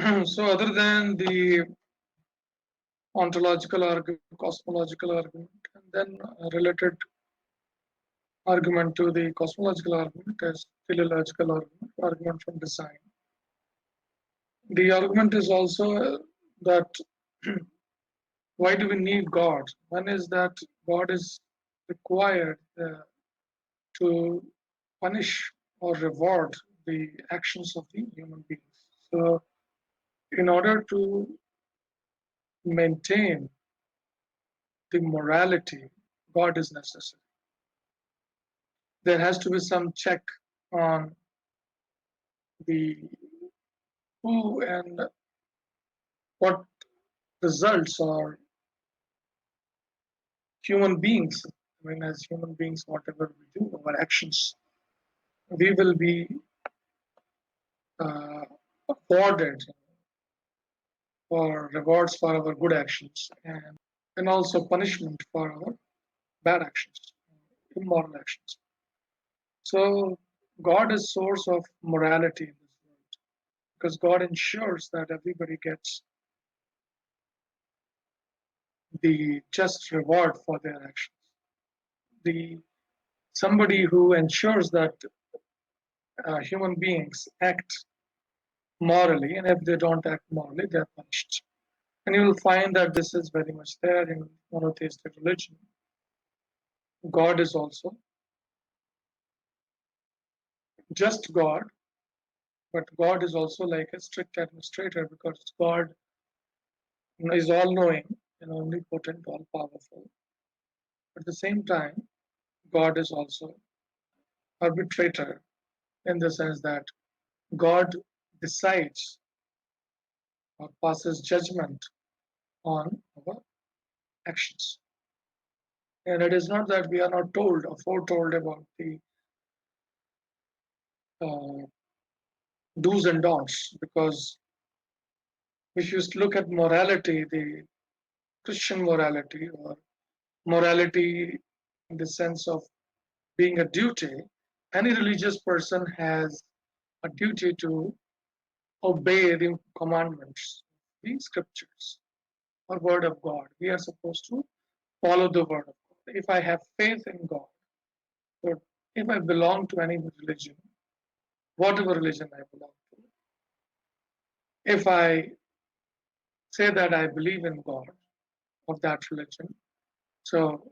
So other than the ontological argument, cosmological argument, and then a related argument to the cosmological argument is teleological argument, argument from design. The argument is also that why do we need God? One is that God is required to punish or reward the actions of the human beings. So, in order to maintain the morality, God is necessary. There has to be some check on the who and what results or human beings. I mean, as human beings, whatever we do, our actions, we will be uh, afforded for rewards for our good actions and also punishment for our bad actions, immoral actions. So God is source of morality in this world because God ensures that everybody gets the just reward for their actions. The somebody who ensures that human beings act morally, and if they don't act morally, they're punished. And you will find that this is very much there in monotheistic religion. God is also just God, but God is also like a strict administrator because God is all knowing and omnipotent, all powerful. At the same time, God is also arbitrator in the sense that God decides or passes judgment on our actions. And it is not that we are not told or foretold about the uh, do's and don'ts, because if you look at morality, the Christian morality or morality in the sense of being a duty, any religious person has a duty to obey the commandments, the scriptures or word of God. We are supposed to follow the word of God. If I have faith in God, or if I belong to any religion, whatever religion I belong to, if I say that I believe in God of that religion, so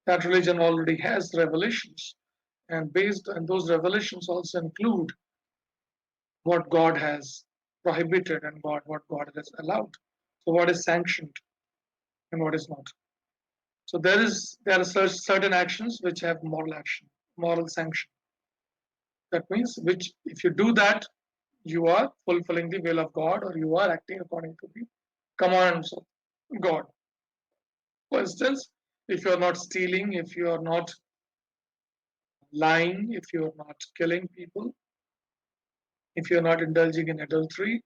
that religion already has revelations, and based on those revelations also include what God has prohibited and what God has allowed. So what is sanctioned and what is not. So there are certain actions which have moral action, moral sanction. That means which if you do that, you are fulfilling the will of God or you are acting according to the commands of God. For instance, if you are not stealing, if you are not lying, if you are not killing people, if you are not indulging in adultery,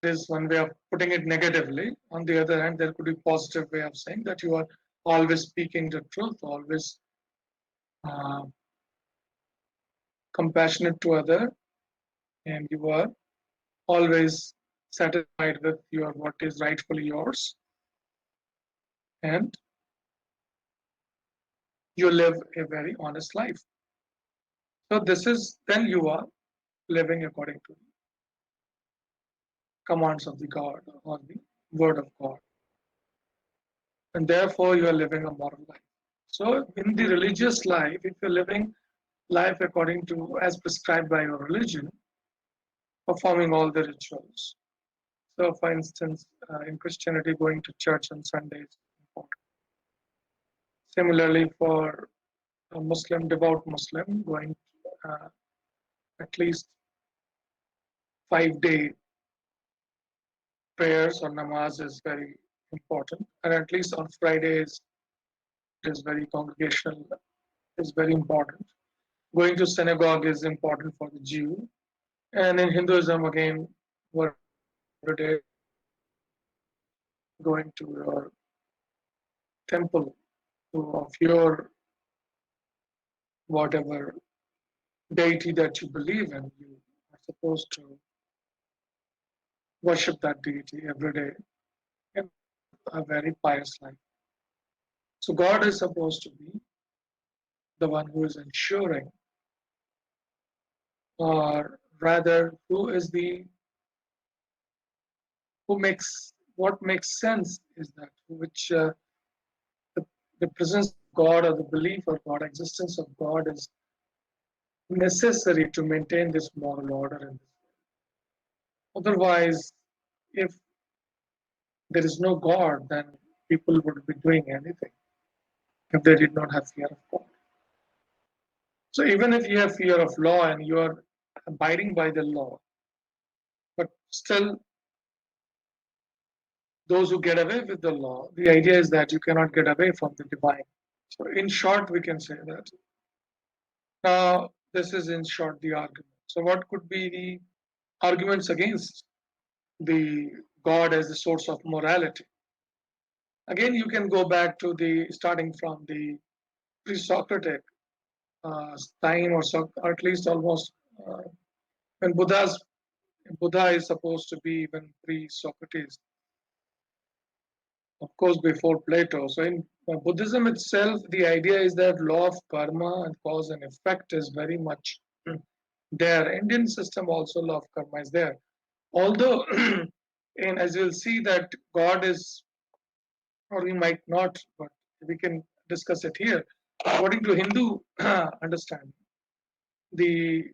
is one way of putting it negatively. On the other hand, there could be positive way of saying that you are always speaking the truth, always uh, compassionate to other, and you are always satisfied with your what is rightfully yours, and you live a very honest life. So this is then you are living according to the commands of the God or the word of God, and therefore you are living a moral life. So in the religious life, if you're living life according to as prescribed by your religion, performing all the rituals. So, for instance, in Christianity, going to church on Sundays is important. Similarly, for a Muslim, devout Muslim, going at least 5 day prayers or namaz is very important, and at least on Fridays, it is very congregational, is very important. Going to synagogue is important for the Jew, and in Hinduism, again, what day going to your temple of your whatever deity that you believe in, you are supposed to worship that deity every day and a very pious life. So God is supposed to be the one who is ensuring, or rather, who makes what makes sense is that which the, the presence of God or the belief of God, existence of God is necessary to maintain this moral order in this world. Otherwise, if there is no God, then people would be doing anything if they did not have fear of God. So even if you have fear of law and you are abiding by the law, but still those who get away with the law, the idea is that you cannot get away from the divine. So in short, we can say that. Now, this is in short the argument. So what could be the arguments against the God as the source of morality? Again, you can go back to the starting from the pre-Socratic time, or at least almost when Buddha is supposed to be even pre-Socrates, of course, before Plato. So in Buddhism itself, the idea is that law of karma and cause and effect is very much there. Indian system also law of karma is there. Although, and as you'll see that God is, or we might not, but we can discuss it here. According to Hindu understanding, the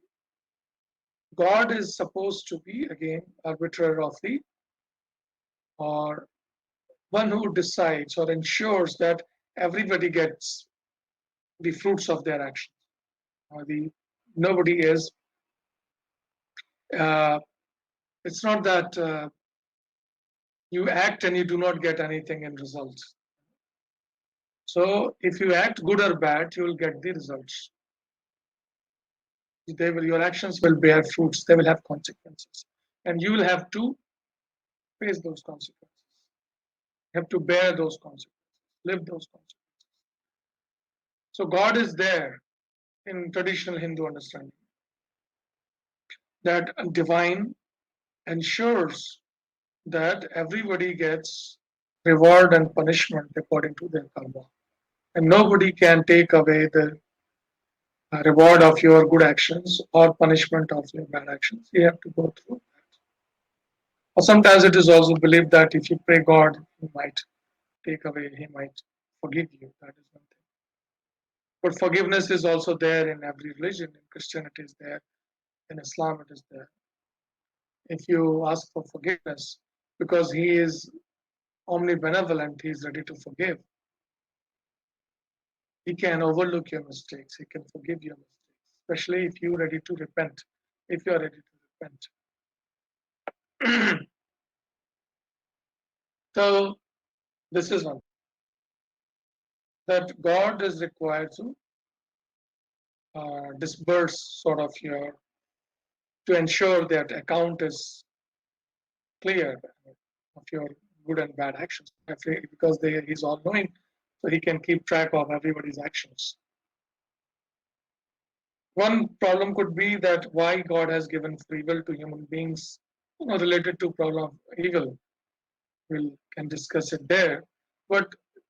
God is supposed to be again arbiter of the, or one who decides or ensures that everybody gets the fruits of their actions. The nobody is. Uh, it's not that you act and you do not get anything in results. So if you act good or bad, you will get the results. Your actions will bear fruits. They will have consequences, and you will have to face those consequences. You have to bear those consequences, live those consequences. So God is there in traditional Hindu understanding that divine ensures that everybody gets reward and punishment according to their karma. And nobody can take away the reward of your good actions or punishment of your bad actions. You have to go through. Or sometimes it is also believed that if you pray God, He might take away, He might forgive you. That is one thing. But forgiveness is also there in every religion. In Christianity, it is there. In Islam, it is there. If you ask for forgiveness, because He is omnibenevolent, He is ready to forgive. He can overlook your mistakes. He can forgive your mistakes, especially if you're ready to repent. If you are ready to repent. So this is one that God is required to disburse sort of your, to ensure that account is clear of your good and bad actions, because he's all knowing, so he can keep track of everybody's actions. One problem could be that why God has given free will to human beings, related to problem of evil. We can discuss it there, but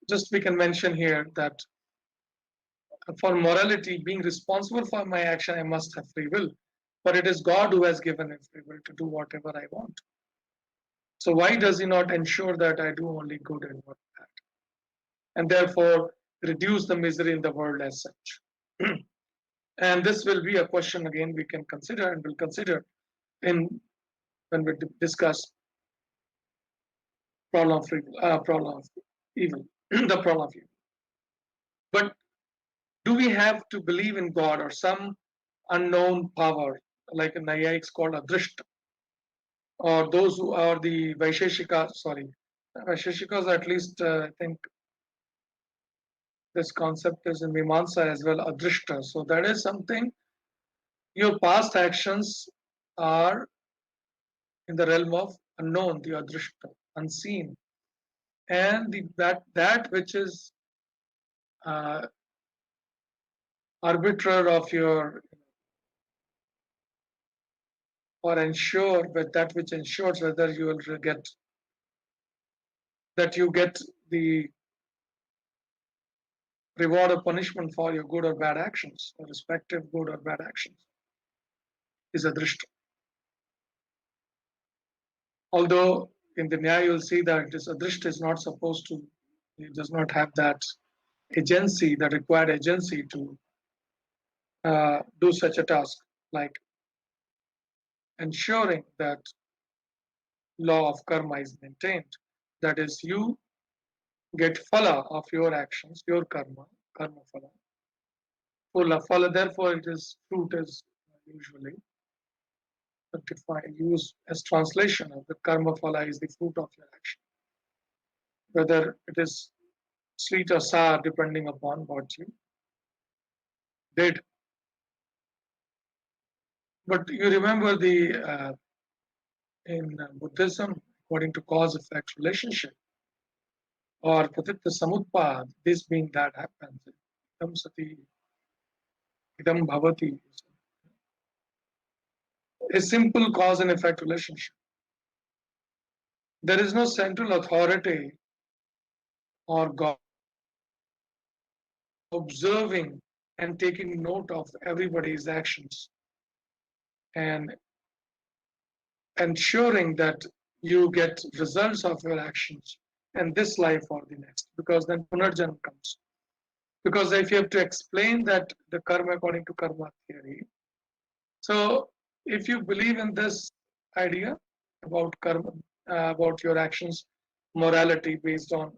just we can mention here that for morality, being responsible for my action, I must have free will. But it is God who has given me free will to do whatever I want. So why does He not ensure that I do only good and not bad? And therefore reduce the misery in the world as such. And this will be a question again we can consider and will consider in when we discuss problem of evil, the problem of evil. But do we have to believe in God or some unknown power, like in Nyaya it's called Adrishta, or those who are the Vaisheshika, sorry, Vaisheshikas, at least I think this concept is in Mimamsa as well, Adrishta. So that is something, your past actions are in the realm of unknown, the Adrishta, unseen. And that which is uh, arbiter of your or ensure with that which ensures whether you will get that you get the reward or punishment for your good or bad actions, or respective good or bad actions, is adrishta. Although in the Nyaya you'll see that this adrishta is not supposed to, it does not have that agency, that required agency to do such a task, like ensuring that law of karma is maintained. That is, you get phala of your actions, your karma, karma phala. Phala, therefore, it is fruit is usually defined, used as translation of the karma phala is the fruit of your action. Whether it is sweet or sour, depending upon what you did. But you remember the in Buddhism, according to cause-effect relationship, or pratitya samutpad, this being that happens, idam sati, idam bhavati, a simple cause and effect relationship. There is no central authority or God observing and taking note of everybody's actions and ensuring that you get results of your actions in this life or the next, because then punarjanam comes. Because if you have to explain that the karma according to karma theory, so if you believe in this idea about karma, about your actions, morality based on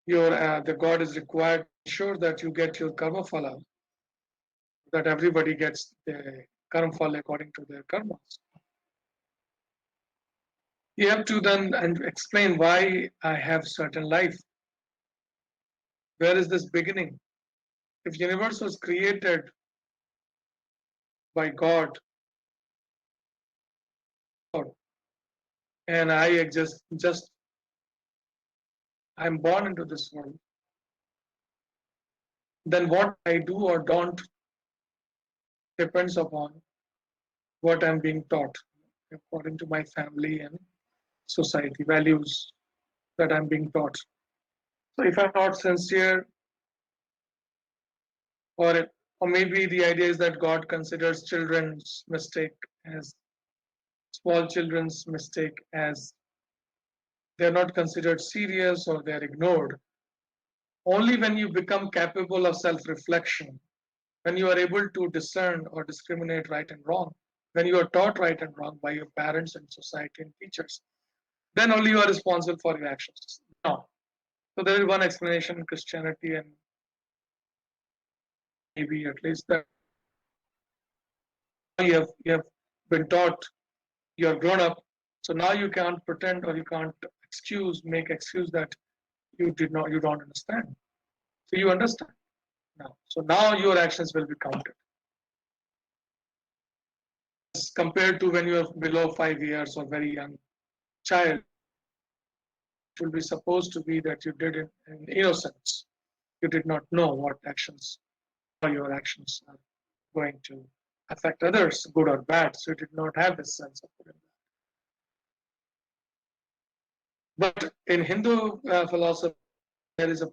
your the God is required to ensure that you get your karma phala, that everybody gets the karma phala according to their karmas. You have to then and explain why I have certain life. Where is this beginning? If universe was created by God and I exist just I'm born into this world, then what I do or don't depends upon what I'm being taught according to my family and society values that I'm being taught. So if I'm not sincere, or or maybe the idea is that God considers children's mistake as small children's mistake as they're not considered serious or they're ignored. Only when you become capable of self-reflection, when you are able to discern or discriminate right and wrong, when you are taught right and wrong by your parents and society and teachers, then only you are responsible for your actions. No. So there is one explanation in Christianity and maybe at least that you have been taught, you are grown up, so now you can't pretend or you can't make excuse that you don't understand. So you understand now. So now your actions will be counted. As compared to when you are below 5 years or very young child, it will be supposed to be that you did it in innocence. You did not know what actions or your actions are going to affect others, good or bad. So you did not have this sense of good and bad. But in Hindu philosophy, there is a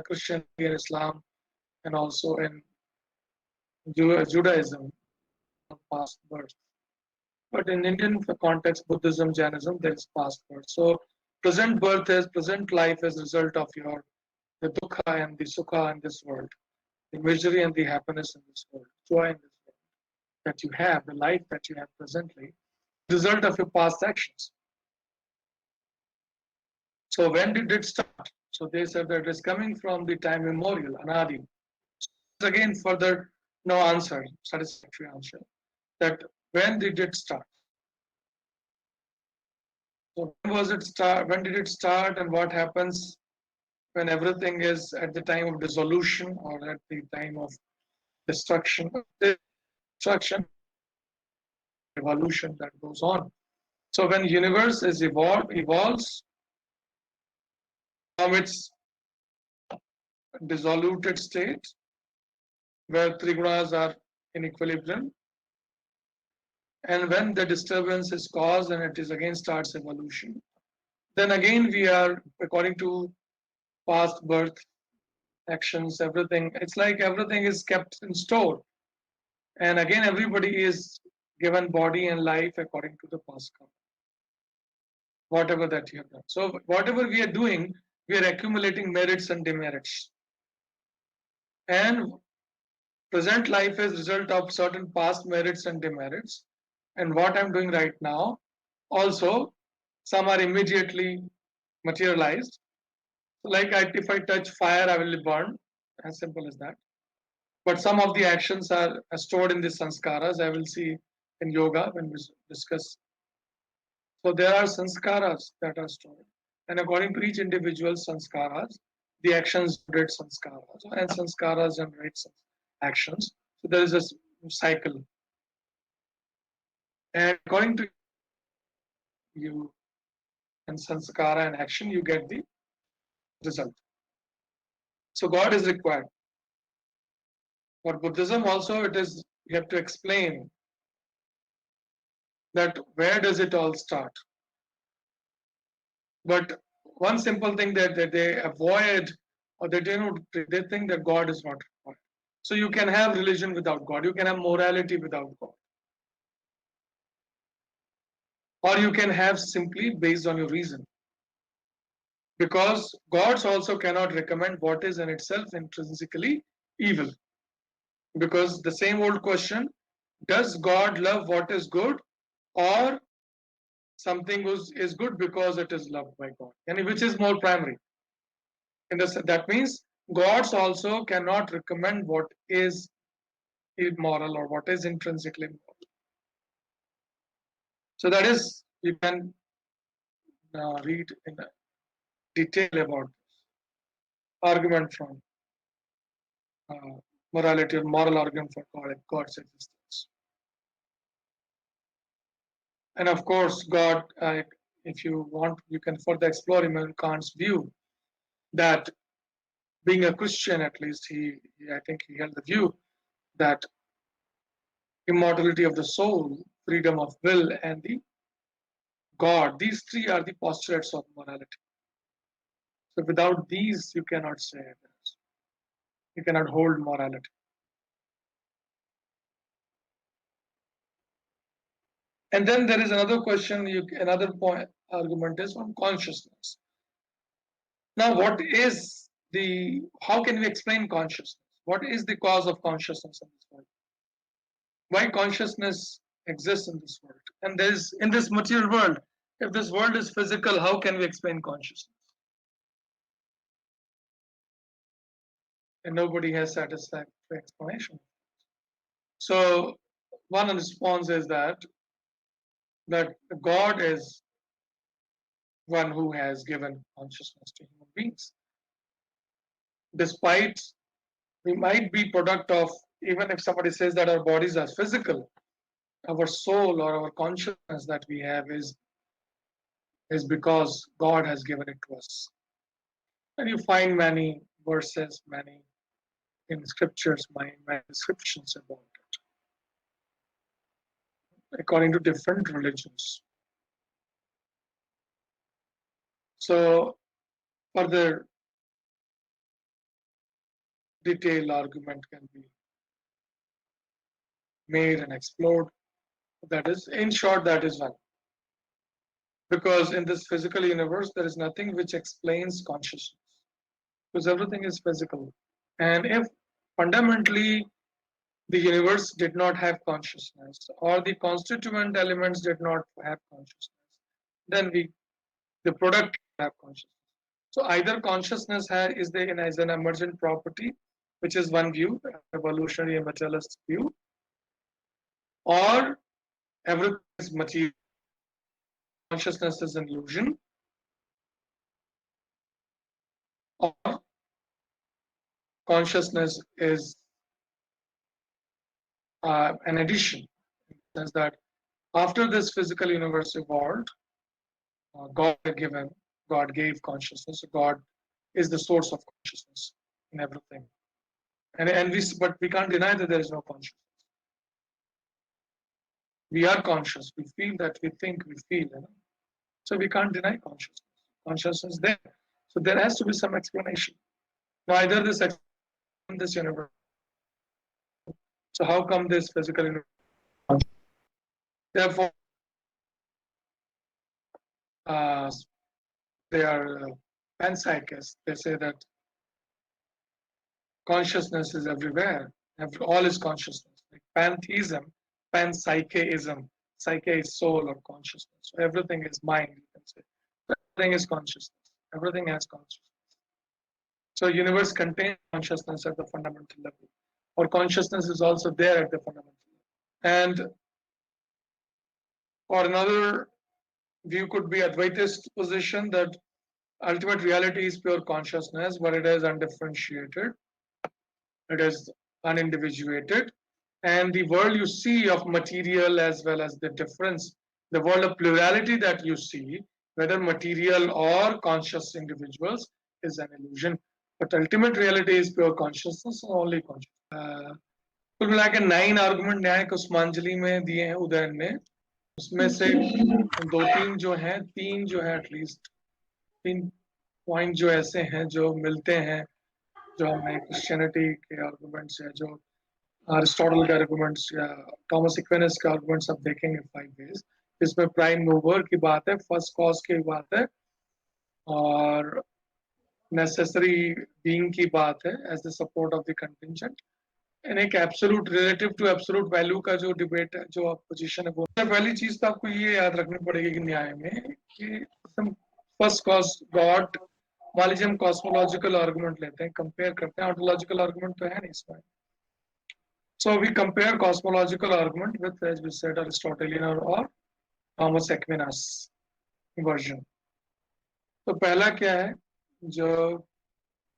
Christianity and Islam, and also in Judaism, past birth. But in Indian context, Buddhism, Jainism, there is past birth. So present life as a result of your the dukkha and the sukha in this world, the misery and the happiness in this world, joy in this world that you have, the life that you have presently, result of your past actions. So when did it start? So they said that it is coming from the time immemorial, anadi. Again, further no answer, satisfactory answer. That when did it start? So when was it start? When did it start, and what happens when everything is at the time of dissolution or at the time of destruction? Destruction, evolution that goes on. So when universe is evolves from its dissoluted state, where three gunas are in equilibrium. And when the disturbance is caused and it is again starts evolution, then again we are, according to past birth actions, everything, it's like everything is kept in store. And again, everybody is given body and life according to the past karma, whatever that you have done. So, whatever we are doing, we are accumulating merits and demerits. And present life is result of certain past merits and demerits. And what I'm doing right now, also, some are immediately materialized. So like if I touch fire, I will burn, as simple as that. But some of the actions are stored in the sanskaras. I will see in yoga when we discuss. So there are sanskaras that are stored. And according to each individual sanskaras, the actions generate sanskaras, and sanskaras generate actions. So there is a cycle. And according to you and sanskara and action, you get the result. So God is required. For Buddhism also, it is, you have to explain that where does it all start. But one simple thing that they avoid, or they don't, they think that God is not required. So you can have religion without God, you can have morality without God, or you can have simply based on your reason. Because gods also cannot recommend what is in itself intrinsically evil. Because the same old question, does God love what is good, or something is good because it is loved by God, and which is more primary? That means gods also cannot recommend what is immoral or what is intrinsically immoral. So that is, you can read in detail about this argument from morality or moral argument for God's existence. And of course, God, if you want, you can further explore Immanuel Kant's view that being a Christian, at least I think he held the view that immortality of the soul, freedom of will, and the God, these three are the postulates of morality. So without these, you cannot say this. You cannot hold morality. And then there is another question, another point argument is on consciousness. Now, how can we explain consciousness? What is the cause of consciousness in this world? Why consciousness exists in this world? And there is, in this material world, if this world is physical, how can we explain consciousness? And nobody has satisfactory explanation. So one response is that God is one who has given consciousness to human beings. Despite we might be product of, even if somebody says that our bodies are physical, our soul or our consciousness that we have is because God has given it to us. And you find many verses, many in scriptures, many descriptions about it, according to different religions. So further detailed argument can be made and explored. That is, in short, that is one. Because in this physical universe, there is nothing which explains consciousness. Because everything is physical. And if fundamentally the universe did not have consciousness, or the constituent elements did not have consciousness, then the product have consciousness. So either consciousness is as an emergent property, which is one view, evolutionary and materialist view, or everything is material. Consciousness is an illusion, or consciousness is an addition, in the sense that after this physical universe evolved, God gave consciousness. God is the source of consciousness in everything, but we can't deny that there is no consciousness. We are conscious. We feel that we think we feel. So we can't deny consciousness. Consciousness is there. So there has to be some explanation. Now either this explanation, this universe. So how come this physical universe? Therefore, uh, they are panpsychists. They say that consciousness is everywhere. All is consciousness. Like pantheism, panpsychism. Psyche is soul or consciousness. So everything is mind, you can say. Everything is consciousness. Everything has consciousness. So universe contains consciousness at the fundamental level. Or consciousness is also there at the fundamental level. And or another view could be Advaitist position that ultimate reality is pure consciousness, but it is undifferentiated, it is unindividuated, and the world you see of material as well as the difference, the world of plurality that you see, whether material or conscious individuals, is an illusion. But ultimate reality is pure consciousness and only consciousness. कुल मिला के 9 argument न्याय कुसुमांजलि में दिए हैं उदयन ने. उसमें से दो तीन जो हैं, तीन जो है एटलीस्ट तीन पॉइंट जो ऐसे हैं जो मिलते हैं, जो हमें क्रिश्चियनिटी के आर्गुमेंट्स है, जो अरिस्टोटल के आर्गुमेंट्स या थॉमस एक्विनस के आर्गुमेंट्स आप देखेंगे 5 वेज. इसमें प्राइम मूवर की बात है, फर्स्ट कॉज की बात है, और नेसेसरी बीइंग की बात है as the support of the contingent. इन एक absolute relative to absolute value का जो डिबेट है, जो पोजीशन है, वो पहली चीज तो आपको ये याद रखनी पड़ेगी कि न्याय में कि फर्स्ट कॉज गॉड. मान लीजिए हम कॉस्मोलॉजिकल आर्गुमेंट लेते हैं, कंपेयर करते हैं. ऑन्टोलॉजिकल आर्गुमेंट तो है नहीं इसमें. So we compare cosmological argument with, as we said, Aristotelian or Thomas Aquinas version. तो पहला क्या है, जो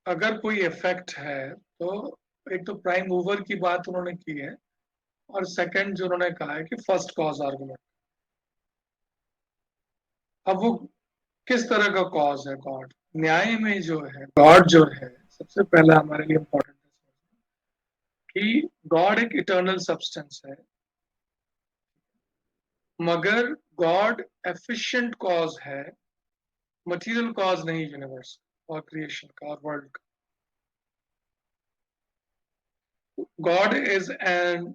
अगर कोई इफेक्ट है तो एक तो प्राइम मूवर की बात उन्होंने की है, और सेकंड जो उन्होंने कहा है कि फर्स्ट कॉज आर्गुमेंट. अब वो किस तरह का कॉज है गॉड. न्याय में जो है गॉड जो है, सबसे पहला हमारे लिए इंपॉर्टेंट है कि गॉड एक इटर्नल सब्सटेंस है, मगर गॉड एफिशिएंट कॉज है, मटेरियल कॉज नहीं यूनिवर्स और क्रिएशन का और वर्ल्ड का. God is an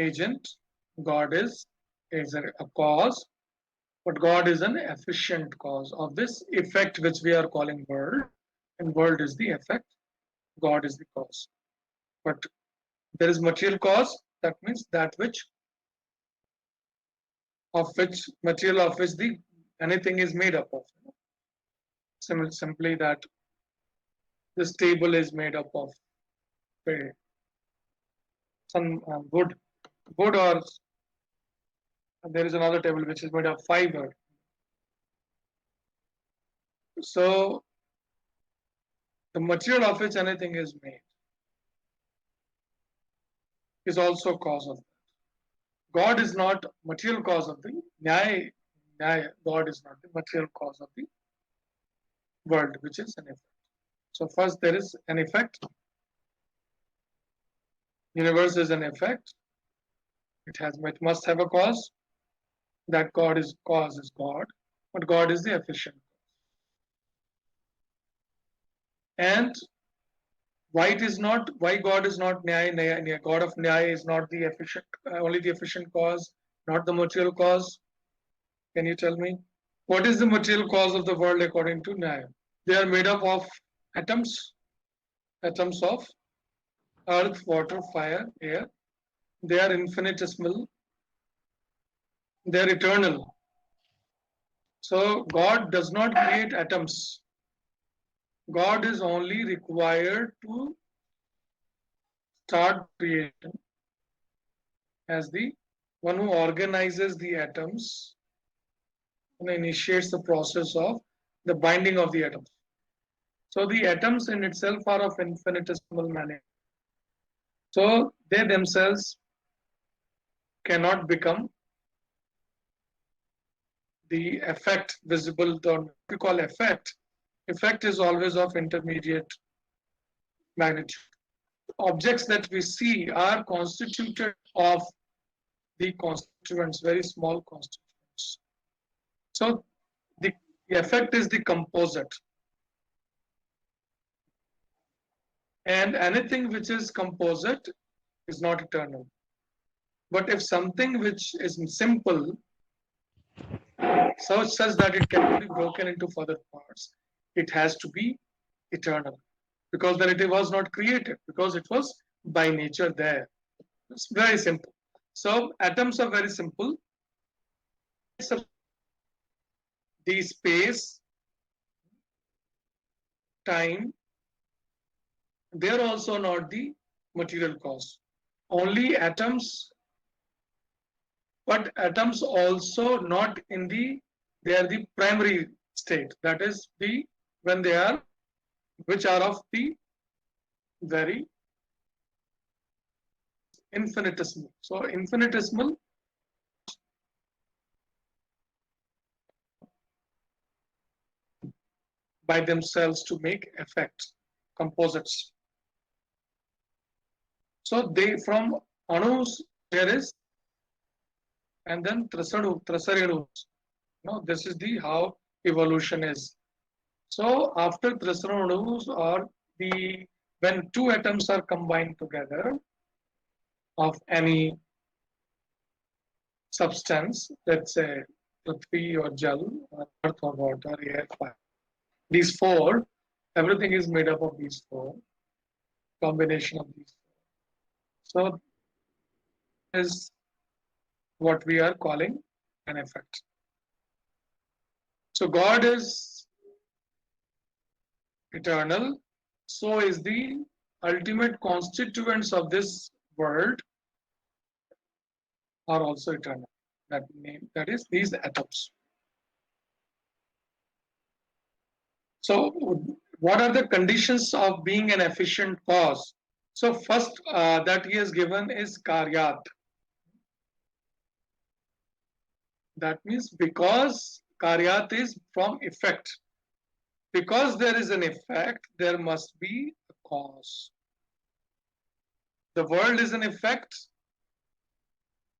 agent, God is a cause, but God is an efficient cause of this effect which we are calling world, and world is the effect, God is the cause. But there is material cause, that means that which material of which the anything is made up of. Simply that this table is made up of some wood, or there is another table which is made of fiber. So the material of which anything is made is also cause of that. God is not material cause of the Nyaya. God is not the material cause of the world, which is an effect. So first there is an effect. Universe is an effect. It must have a cause. That cause is God, but God is the efficient. And why God is not Nyaya. God of Nyaya is not the efficient, only the efficient cause, not the material cause. Can you tell me? What is the material cause of the world according to Nyaya? They are made up of atoms of earth, water, fire, air. They are infinitesimal. They are eternal. So God does not create atoms. God is only required to start creation as the one who organizes the atoms and initiates the process of the binding of the atoms. So the atoms in itself are of infinitesimal magnitude. So they themselves cannot become the effect visible. What we call effect. Effect is always of intermediate magnitude. Objects that we see are constituted of the constituents, very small constituents. So the effect is the composite. And anything which is composite is not eternal. But if something which is simple, such that it cannot be broken into further parts, it has to be eternal. Because then it was not created, because it was by nature there. It's very simple. So atoms are very simple. The space, time, they are also not the material cause. Only atoms, but atoms also not in the, they are the primary state. That is the, when they are, which are of the very infinitesimal. So infinitesimal by themselves to make effect, composites. So they, from anus there is, and then trasarenus. This is the how evolution is. So after trasarenus, or the, when two atoms are combined together of any substance, let's say prithvi or jal, or earth or water, air, fire. These four, everything is made up of these four, combination of these. So is what we are calling an effect. So God is eternal. So is the ultimate constituents of this world are also eternal. That is these atoms. So what are the conditions of being an efficient cause? So first that he has given is karyat. That means because karyat is from effect. Because there is an effect, there must be a cause. The world is an effect,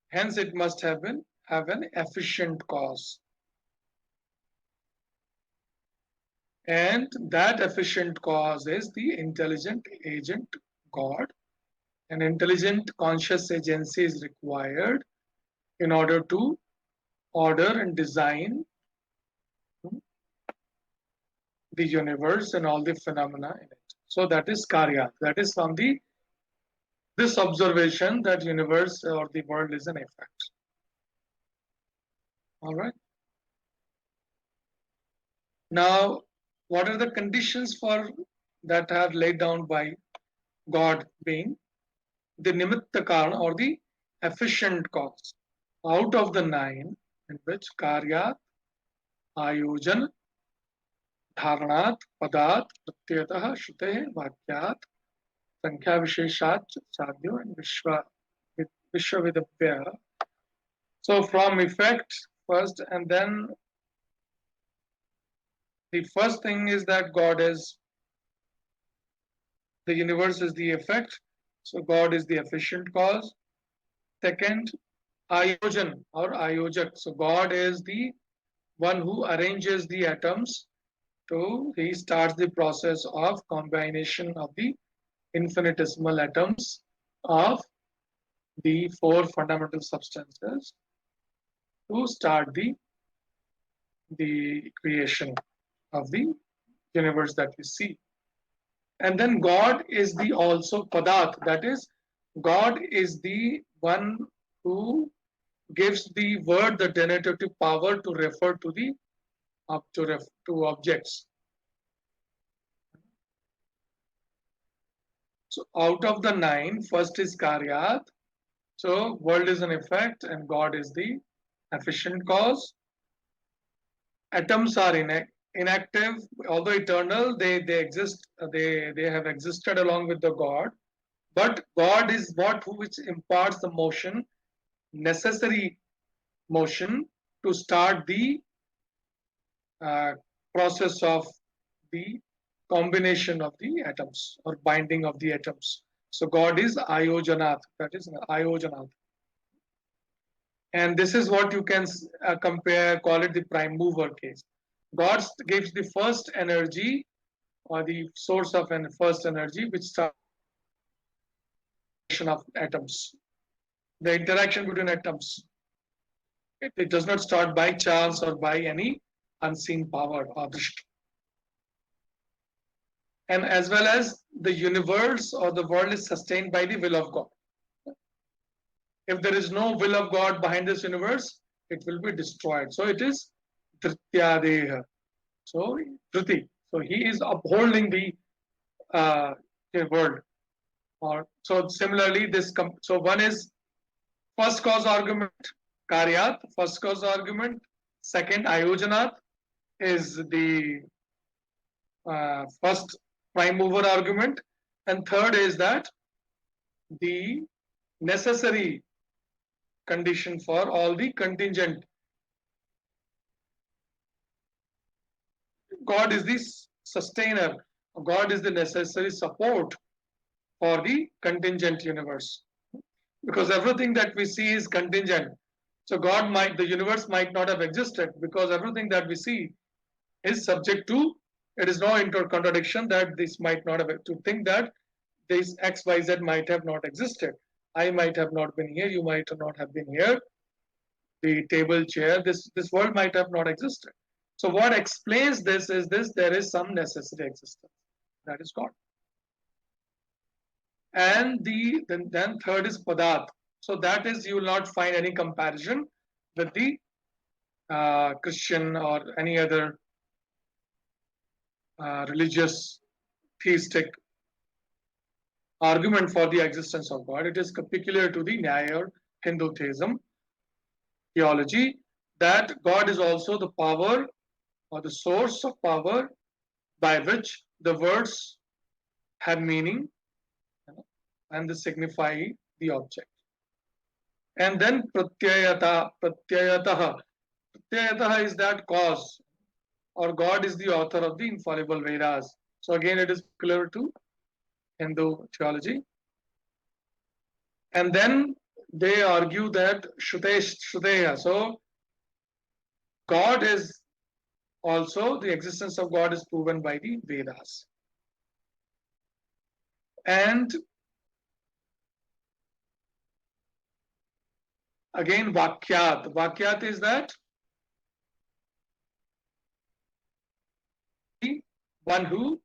hence it must have an efficient cause. And that efficient cause is the intelligent agent God. An intelligent conscious agency is required in order to order and design the universe and all the phenomena in it. So that is karya. That is from the this observation that universe or the world is an effect. All right. Now, what are the conditions for that are laid down by God being the nimitta karana or the efficient cause? Out of the nine, in which karya, ayojan, धारणात् पदात् प्रत्ययतः श्रुतेः वाक्यात् संख्या विशेषात् साध्यो and vishwavidabhya. So from effect first, and then the first thing is that God is, the universe is the effect, so God is the efficient cause. Second, ayojan or ayojak, so God is the one who arranges the atoms to, he starts the process of combination of the infinitesimal atoms of the four fundamental substances to start the creation of the universe that we see. And then God is the also padat, that is, God is the one who gives the word the denotative power to refer to the to objects. So out of the nine, first is karyat. So world is an effect and God is the efficient cause. Atoms are inactive, although eternal, they exist, they have existed along with the God. But God is what which imparts the motion, necessary motion to start the process of the combination of the atoms or binding of the atoms. So God is ayojanath, that is ayojanath. And this is what you can compare, call it the prime mover case. God gives the first energy or the source of an first energy, which starts of atoms. The interaction between atoms. It does not start by chance or by any unseen power or drisht. And as well as the universe or the world is sustained by the will of God. If there is no will of God behind this universe, it will be destroyed. So it is Drityadeha. So Driti. So he is upholding the world. Or so similarly, so one is first cause argument, Karyat, first cause argument. Second, Ayojanat is the first prime mover argument. And third is that the necessary condition for all the contingent. God is the sustainer. God is the necessary support for the contingent universe. Because everything that we see is contingent. So the universe might not have existed because everything that we see is subject to, it is no contradiction that this might not have, to think that this X, Y, Z might have not existed. I might have not been here, you might not have been here, the table, chair, this world might have not existed. So what explains this is this, there is some necessary existence. That is God. And then third is Padat. So that is, you will not find any comparison with the Christian or any other religious theistic argument for the existence of God. It is peculiar to the Nyaya or Hindu theism theology that God is also the power or the source of power by which the words have meaning, and they signify the object. And then pratyayataha. Pratyayataha is that cause, or God is the author of the infallible Vedas. So again, it is clear to Hindu theology. And then they argue that Shruteya. So God is also, the existence of God is proven by the Vedas. And again, Vakyat. Vakyat is that the one who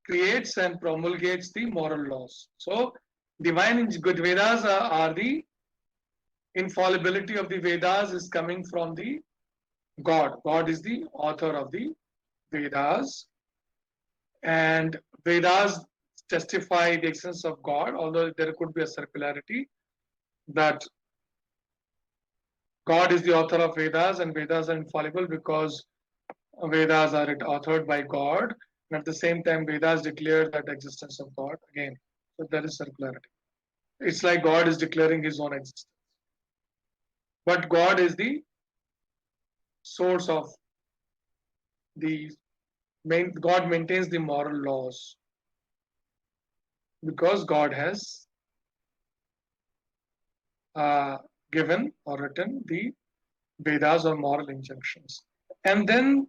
creates and promulgates the moral laws. So divine good Vedas are the infallibility of the Vedas is coming from the God. God is the author of the Vedas. And Vedas testify the existence of God, although there could be a circularity that God is the author of Vedas and Vedas are infallible because Vedas are authored by God. And at the same time, Vedas declare that existence of God again. So there is circularity. It's like God is declaring his own existence. But God is the source of God maintains the moral laws because God has given or written the Vedas or moral injunctions. And then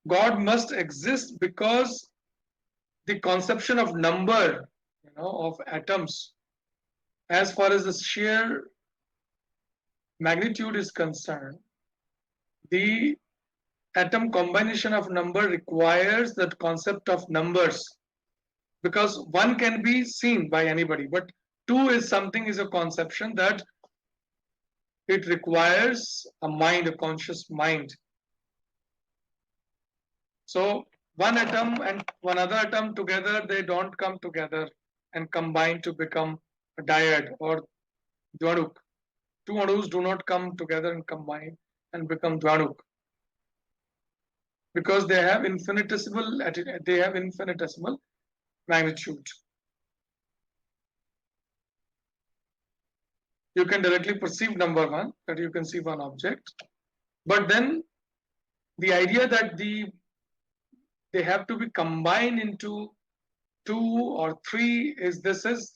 God must exist because the conception of number, of atoms, as far as the sheer magnitude is concerned, the atom combination of number requires that concept of numbers, because one can be seen by anybody, but two is a conception that it requires a mind, a conscious mind. So one atom and one other atom together, they don't come together and combine to become a dyad or dwanuk. Two anus do not come together and combine and become dwanuk, because they have infinitesimal magnitude. You can directly perceive number one, that you can see one object, but then the idea that they have to be combined into two or three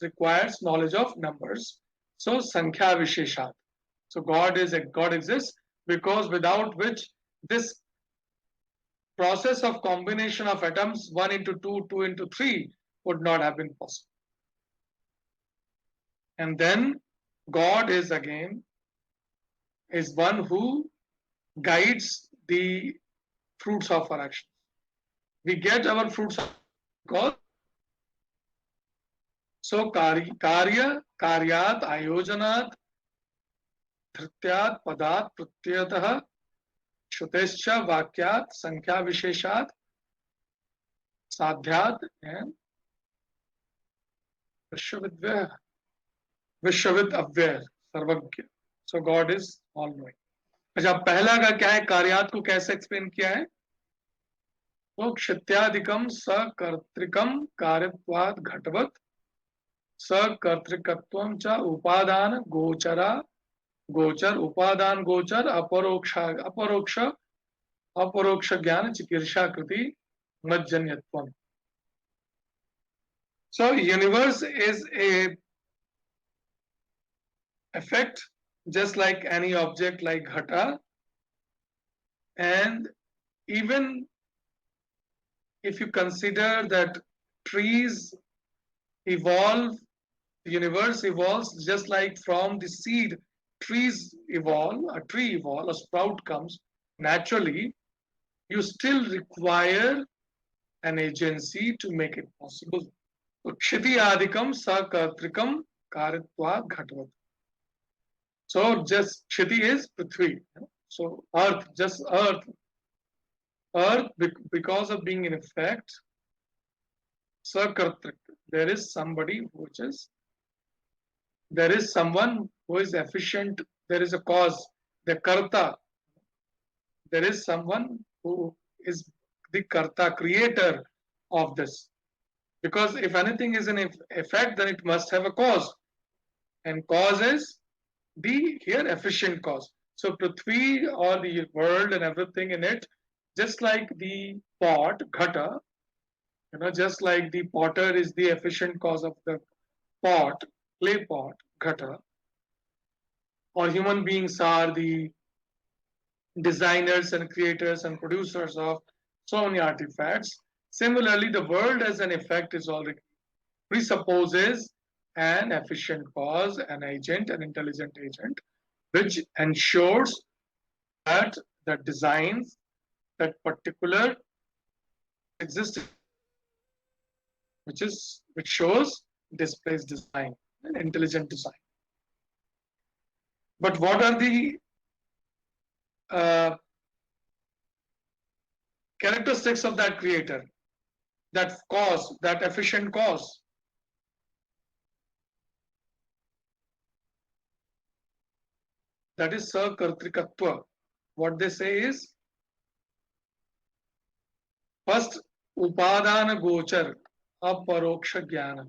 requires knowledge of numbers. So Sankhya Visheshat. So God exists because without which this process of combination of atoms 1 into 2, 2 into 3 would not have been possible. And then God is one who guides the fruits of our actions. We get our fruits because so karya karyat ayojanat धृत्यात् पदात् प्रत्ययतः श्रुतेश्च वाक्यात् संख्या विशेषात् साध्यात् and विश्वविद अव्यय सर्वज्ञ. So God is all knowing. अच्छा, पहला का क्या है, कार्यात को कैसे एक्सप्लेन किया है? तो क्षित्यादिकम सकर्तृकम कार्यत्वाद घटवत सकर्तृकत्वम च उपादान गोचर उपादान गोचर अपरोक्ष ज्ञान चिकीर्षा कृति मज्जन्यत्वम. So universe is a effect just like any object like ghata, and even if you consider that trees evolve, the universe evolves just like from the seed trees evolve, a tree evolve, a sprout comes naturally. You still require an agency to make it possible. So kshiti adikam sakartrikam karitvat ghatvat. So just kshiti is prithvi. So earth, just earth because of being in effect sakartrik. There is someone who is efficient. There is a cause, the karta. There is someone who is the karta, creator of this. Because if anything is an effect, then it must have a cause. And cause is the here efficient cause. So Prithvi or the world and everything in it, just like the pot, ghata, just like the potter is the efficient cause of the pot, clay pot, ghata, or human beings are the designers and creators and producers of so many artifacts. Similarly, the world as an effect is already presupposes an efficient cause, an agent, an intelligent agent, which ensures that designs that particular existence, which shows displays design, an intelligent design. But what are the characteristics of that creator, that cause, that efficient cause? That is sakartrikatva. What they say is, first, upadana gochar, aparoksha jnana.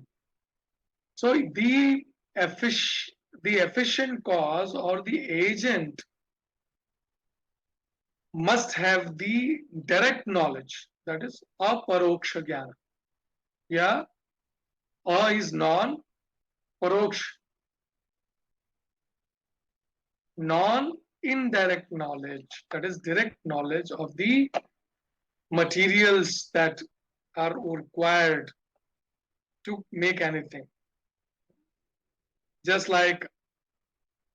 So the efficient cause or the agent must have the direct knowledge, that is aparoksha jnana. Yeah, A is non, paroksh, non-indirect knowledge, that is direct knowledge of the materials that are required to make anything. Just like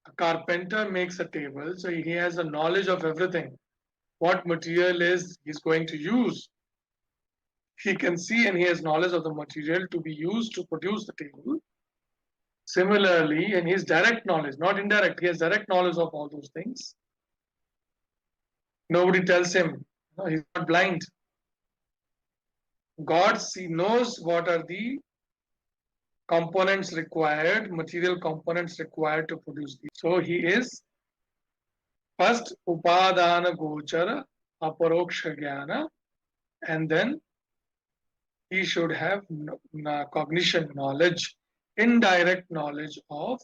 a carpenter makes a table, so he has a knowledge of everything. What material is he's going to use. He can see and he has knowledge of the material to be used to produce the table. Similarly, and his direct knowledge, not indirect, he has direct knowledge of all those things. Nobody tells him, no, he's not blind. God knows what are the components required, material components required to produce these. So he is first upadana gochara, aparoksha jnana, and then he should have cognition, knowledge, indirect knowledge of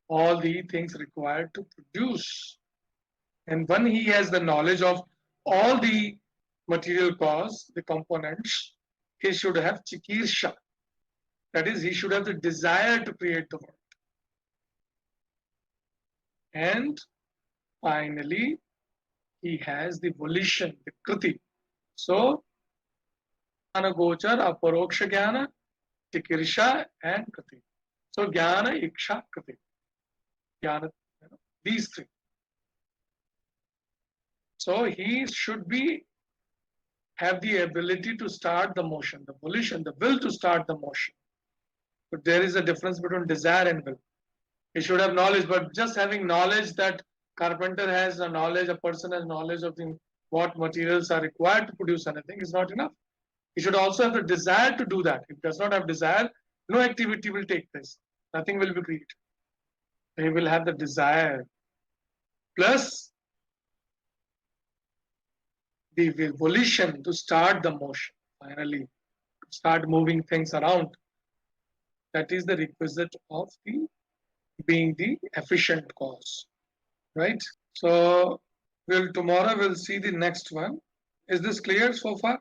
all the things required to produce. And when he has the knowledge of all the material cause, the components, he should have chikirsha. That is, he should have the desire to create the world. and finally he has the volition, the kriti. So Anagochar, Aparoksha Jnana, Tikirsha, and Kriti. So Jnana, Iksha, Kriti. Jnana, these three. So he should be have the ability to start the motion, the volition, the will to start the motion. But there is a difference between desire and will. He should have knowledge, but just having knowledge that carpenter has a knowledge, a person has knowledge of what materials are required to produce anything is not enough. He should also have the desire to do that. If he does not have desire, no activity will take place. Nothing will be created. He will have the desire plus the volition to start the motion. Finally, start moving things around. That is the requisite of the being the efficient cause, right? So, tomorrow we'll see the next one. Is this clear so far?